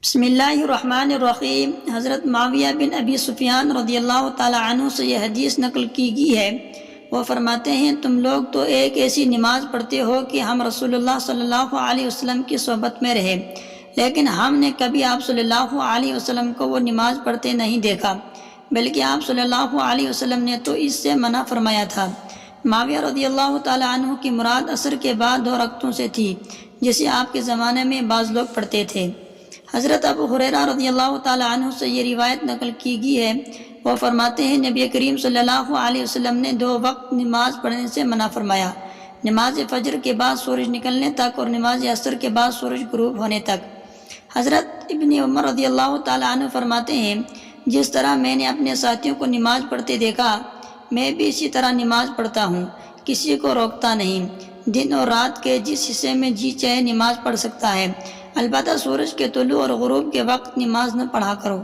بسم اللہ الرحمن الرحیم۔ حضرت معاویہ بن ابی سفیان رضی اللہ تعالی عنہ سے یہ حدیث نقل کی گئی ہے۔ وہ فرماتے ہیں، تم لوگ تو ایک ایسی نماز پڑھتے ہو کہ ہم رسول اللہ صلی اللہ علیہ وسلم کی صحبت میں رہے، لیکن ہم نے کبھی آپ صلی اللہ علیہ وسلم کو وہ نماز پڑھتے نہیں دیکھا، بلکہ آپ صلی اللہ علیہ وسلم نے تو اس سے منع فرمایا تھا۔ معاویہ رضی اللہ تعالی عنہ کی مراد عصر کے بعد 2 رکعتوں سے تھی، جسے آپ کے زمانے میں بعض لوگ پڑھتے تھے۔ حضرت ابو ہریرہ رضی اللہ تعالی عنہ سے یہ روایت نقل کی گئی ہے۔ وہ فرماتے ہیں، نبی کریم صلی اللہ علیہ وسلم نے 2 وقت نماز پڑھنے سے منع فرمایا، نماز فجر کے بعد سورج نکلنے تک اور نماز عصر کے بعد سورج غروب ہونے تک۔ حضرت ابن عمر رضی اللہ تعالی عنہ فرماتے ہیں، جس طرح میں نے اپنے ساتھیوں کو نماز پڑھتے دیکھا، میں بھی اسی طرح نماز پڑھتا ہوں، کسی کو روکتا نہیں۔ دن اور رات کے جس حصے میں جی چاہے نماز پڑھ سکتا ہے، البتہ سورج کے طلوع اور غروب کے وقت نماز نہ پڑھا کرو۔